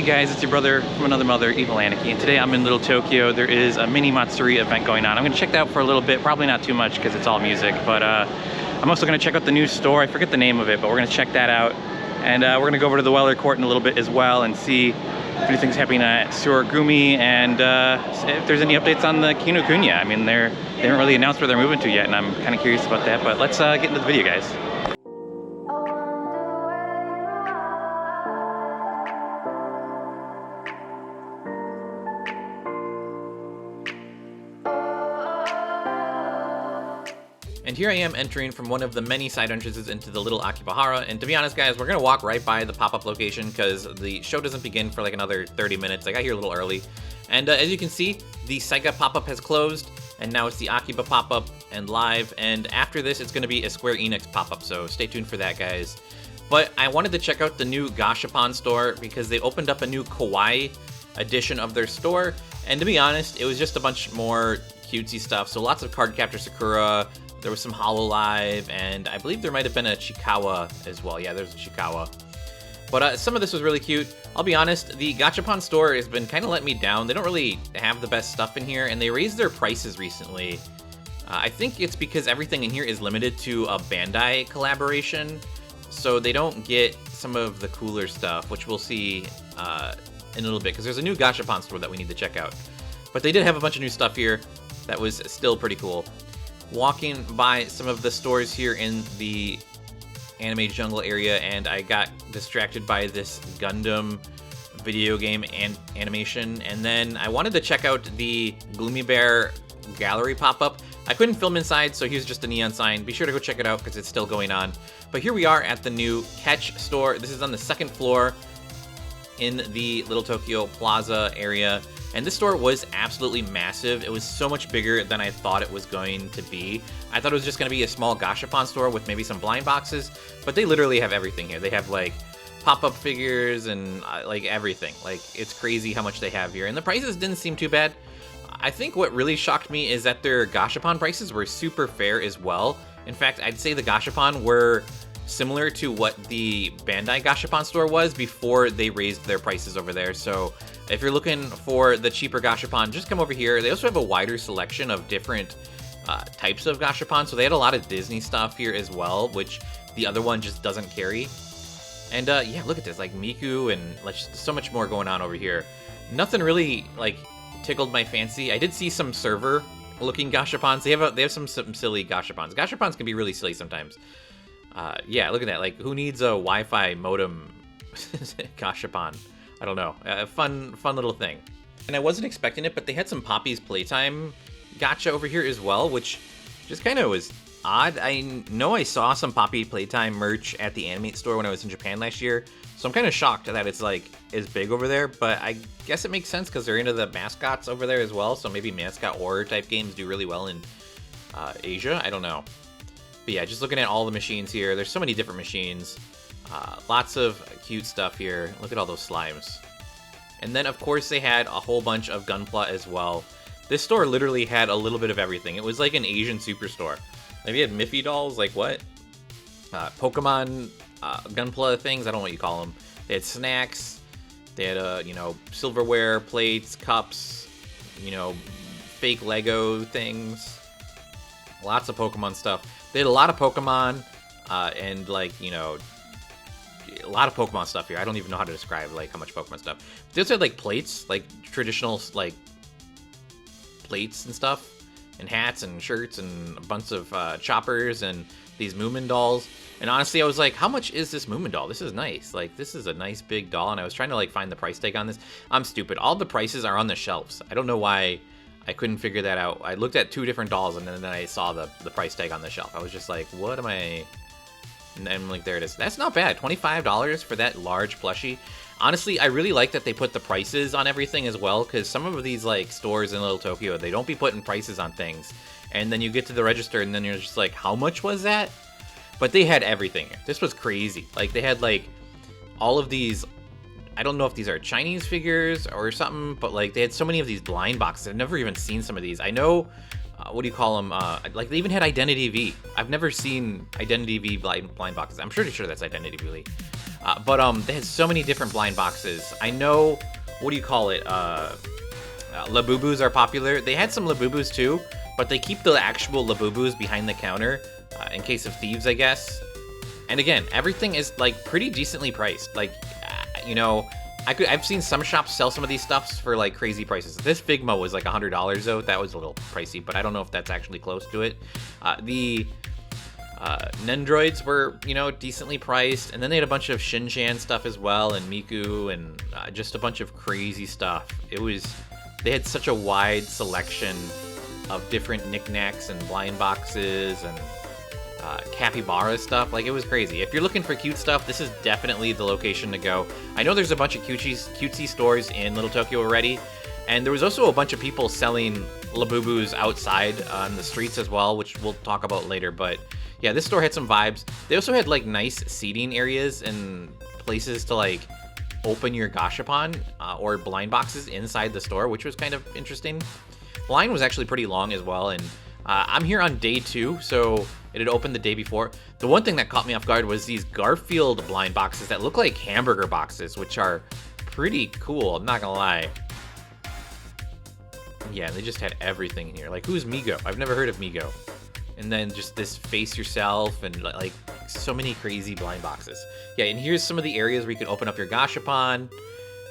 guys, it's your brother from another mother, Evil Aniki, and today I'm in Little Tokyo. There is a mini Matsuri event going on. I'm gonna check that out for a little bit, probably not too much because it's all music, but I'm also gonna check out the new store. I forget the name of it, but we're gonna check that out. And we're gonna go over to the Weller Court in a little bit as well and see if anything's happening at Suragumi and if there's any updates on the Kinokuniya. I mean, they haven't really announced where they're moving to yet, and I'm kind of curious about that, but let's get into the video, guys. And here I am entering from one of the many side entrances into the little Akibahara, and to be honest guys, we're gonna walk right by the pop-up location because the show doesn't begin for like another 30 minutes. I got here a little early. And as you can see, the Sega pop-up has closed, and now it's the Akiba pop-up and live, and after this it's gonna be a Square Enix pop-up, so stay tuned for that guys. But I wanted to check out the new Gashapon store because they opened up a new Kawaii edition of their store, and to be honest, it was just a bunch more cutesy stuff, so lots of Cardcaptor Sakura. There was some Hololive, and I believe there might have been a Chikawa as well. Yeah, there's a Chikawa. But some of this was really cute. I'll be honest, the Gachapon store has been kind of letting me down. They don't really have the best stuff in here, and they raised their prices recently. I think it's because everything in here is limited to a Bandai collaboration, so they don't get some of the cooler stuff, which we'll see in a little bit, because there's a new Gachapon store that we need to check out. But they did have a bunch of new stuff here that was still pretty cool. Walking by some of the stores here in the anime jungle area, and I got distracted by this Gundam video game and animation, and then I wanted to check out the Gloomy Bear gallery pop-up. I couldn't film inside, so here's just a neon sign. Be sure to go check it out because it's still going on. But here we are at the new Catch store. This is on the second floor in the Little Tokyo Plaza area. And this store was absolutely massive. It was so much bigger than I thought it was going to be. I thought it was just going to be a small Gashapon store with maybe some blind boxes, but they literally have everything here. They have like pop-up figures and like everything. Like, it's crazy how much they have here. And the prices didn't seem too bad. I think what really shocked me is that their Gashapon prices were super fair as well. In fact, I'd say the Gashapon were similar to what the Bandai Gashapon store was before they raised their prices over there. So if you're looking for the cheaper Gashapon, just come over here. They also have a wider selection of different types of Gashapon. So they had a lot of Disney stuff here as well, which the other one just doesn't carry. And yeah, look at this, like Miku and like so much more going on over here. Nothing really like tickled my fancy. I did see some server looking Gashapons. They have some silly Gashapons. Gashapons can be really silly sometimes. Yeah, look at that. Like, who needs a Wi-Fi modem Gashapon? I don't know. A fun little thing. And I wasn't expecting it, but they had some Poppy's Playtime gacha over here as well, which just kind of was odd. I know I saw some Poppy Playtime merch at the Animate store when I was in Japan last year, so I'm kind of shocked that it's like as big over there, but I guess it makes sense because they're into the mascots over there as well, so maybe mascot horror type games do really well in Asia. I don't know. But yeah, just looking at all the machines here, there's so many different machines. Lots of cute stuff here. Look at all those slimes. And then, of course, they had a whole bunch of Gunpla as well. This store literally had a little bit of everything. It was like an Asian superstore. Maybe had Miffy dolls, like what? Pokemon Gunpla things, I don't know what you call them. They had snacks. They had, you know, silverware, plates, cups, you know, fake Lego things. Lots of Pokemon stuff. They had a lot of Pokemon, and like, you know, a lot of Pokemon stuff here. I don't even know how to describe like how much Pokemon stuff. They also had like plates, like traditional like plates and stuff, and hats and shirts and a bunch of choppers and these Moomin dolls. And honestly, I was like, how much is this Moomin doll? This is nice. Like, this is a nice big doll, and I was trying to like find the price tag on this. I'm stupid. All the prices are on the shelves. I don't know why I couldn't figure that out. I looked at two different dolls, and then I saw the price tag on the shelf. I was just like, what am I... And then, like, there it is. That's not bad. $25 for that large plushie. Honestly, I really like that they put the prices on everything as well, because some of these, like, stores in Little Tokyo, they don't be putting prices on things. And then you get to the register, and then you're just like, how much was that? But they had everything. This was crazy. Like, they had, like, all of these... I don't know if these are Chinese figures or something, but like they had so many of these blind boxes. I've never even seen some of these. I know, what do you call them? Like they even had Identity V. I've never seen Identity V blind boxes. I'm pretty sure that's Identity V. But they had so many different blind boxes. I know, what do you call it? Labubus are popular. They had some labubus too, but they keep the actual labubus behind the counter in case of thieves, I guess. And again, everything is like pretty decently priced. Like, you know, I've seen some shops sell some of these stuffs for like crazy prices. This Figma was like $100 though. That was a little pricey, but I don't know if that's actually close to it. The Nendroids were, you know, decently priced, and then they had a bunch of Shinchan stuff as well, and Miku, and just a bunch of crazy stuff. They had such a wide selection of different knickknacks and blind boxes and capybara stuff. Like, it was crazy. If you're looking for cute stuff, this is definitely the location to go. I know there's a bunch of cutesy stores in Little Tokyo already, and there was also a bunch of people selling labubus outside on the streets as well, which we'll talk about later. But yeah, this store had some vibes. They also had like nice seating areas and places to like open your gashapon or blind boxes inside the store, which was kind of interesting. The line was actually pretty long as well, and I'm here on day 2, so it had opened the day before. The one thing that caught me off guard was these Garfield blind boxes that look like hamburger boxes, which are pretty cool, I'm not gonna lie. Yeah, they just had everything in here. Like, who's Migo? I've never heard of Migo. And then just this face yourself and like so many crazy blind boxes. Yeah, and here's some of the areas where you can open up your gashapon.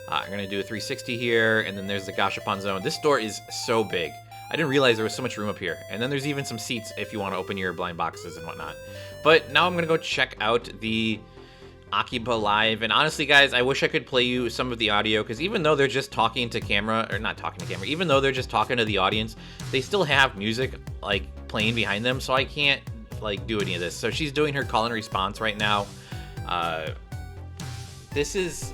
I'm gonna do a 360 here, and then there's the gashapon zone. This store is so big. I didn't realize there was so much room up here. And then there's even some seats if you want to open your blind boxes and whatnot. But now I'm gonna go check out the Occup live, and honestly guys, I wish I could play you some of the audio, because even though they're just talking to camera, or not talking to camera, even though they're just talking to the audience, they still have music like playing behind them, so I can't like do any of this. So she's doing her call and response right now. This is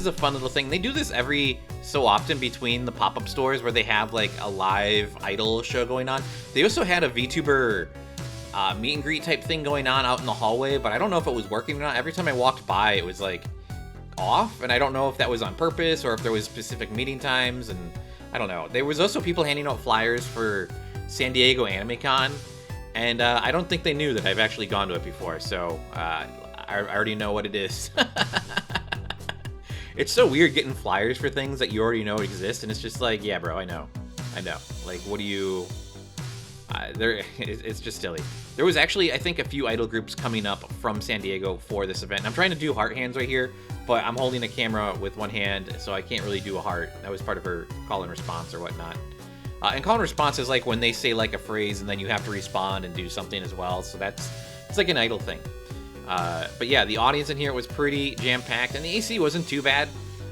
a fun little thing. They do this every so often between the pop-up stores where they have like a live idol show going on. They also had a VTuber meet and greet type thing going on out in the hallway, but I don't know if it was working or not. Every time I walked by, it was like off, and I don't know if that was on purpose or if there was specific meeting times, and I don't know. There was also people handing out flyers for San Diego Anime Con, and I don't think they knew that I've actually gone to it before, so I already know what it is. It's so weird getting flyers for things that you already know exist, and it's just like, yeah, bro, I know. Like, what do you... it's just silly. There was actually, I think, a few idol groups coming up from San Diego for this event. I'm trying to do heart hands right here, but I'm holding a camera with one hand, so I can't really do a heart. That was part of her call and response or whatnot. And call and response is like when they say like a phrase and then you have to respond and do something as well. So it's like an idol thing. But yeah, the audience in here was pretty jam-packed, and the AC wasn't too bad.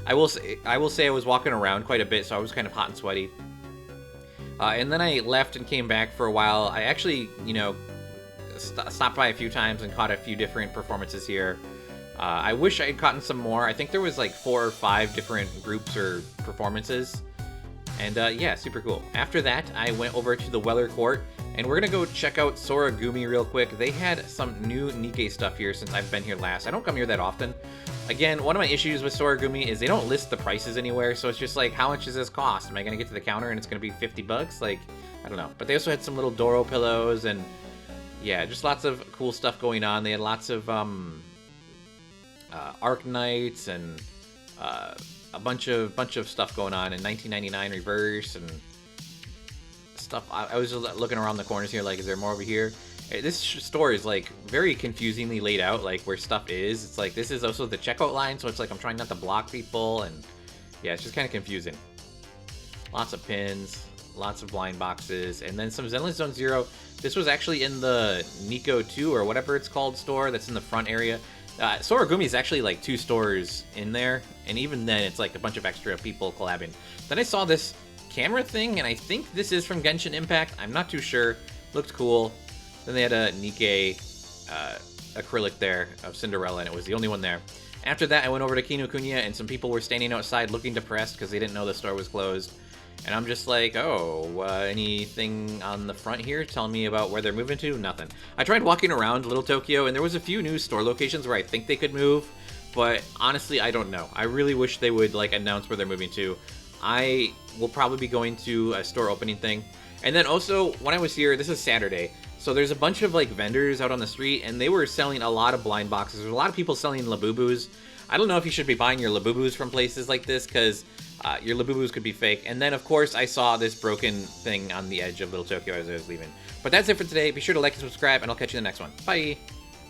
I will say I was walking around quite a bit, so I was kind of hot and sweaty. And then I left and came back for a while. I actually, you know, stopped by a few times and caught a few different performances here. I wish I had caught some more. I think there was like 4 or 5 different groups or performances. And yeah, super cool. After that, I went over to the Weller Court, and we're gonna go check out Soragumi real quick. They had some new Nikkei stuff here since I've been here last. I don't come here that often. Again, one of my issues with Soragumi is they don't list the prices anywhere, so it's just like, how much does this cost? Am I gonna get to the counter and it's gonna be 50 bucks? Like, I don't know. But they also had some little Doro pillows, and yeah, just lots of cool stuff going on. They had lots of Arc Knights and a bunch of stuff going on, in 1999 reverse and stuff. I was just looking around the corners here, like, is there more over here? This store is like very confusingly laid out, like where stuff is. It's like this is also the checkout line, so it's like I'm trying not to block people, and yeah, it's just kind of confusing. Lots of pins, lots of blind boxes, and then some Zenless Zone Zero. This was actually in the Nico 2 or whatever it's called store that's in the front area. Soragumi is actually like 2 stores in there, and even then it's like a bunch of extra people collabing. Then I saw this camera thing, and I think this is from Genshin Impact. I'm not too sure. Looked cool. Then they had a Nikkei acrylic there of Cinderella, and it was the only one there. After that, I went over to Kinokuniya, and some people were standing outside looking depressed because they didn't know the store was closed. And I'm just like, oh, anything on the front here telling me about where they're moving to? Nothing. I tried walking around Little Tokyo, and there was a few new store locations where I think they could move, but honestly, I don't know. I really wish they would like announce where they're moving to. I will probably be going to a store opening thing. And then also, when I was here, this is Saturday, So there's a bunch of like vendors out on the street, and they were selling a lot of blind boxes. There's a lot of people selling labubus. I don't know if you should be buying your labubus from places like this, because your labubus could be fake. And then, of course, I saw this broken thing on the edge of Little Tokyo as I was leaving. But that's it for today. Be sure to like and subscribe, and I'll catch you in the next one. Bye!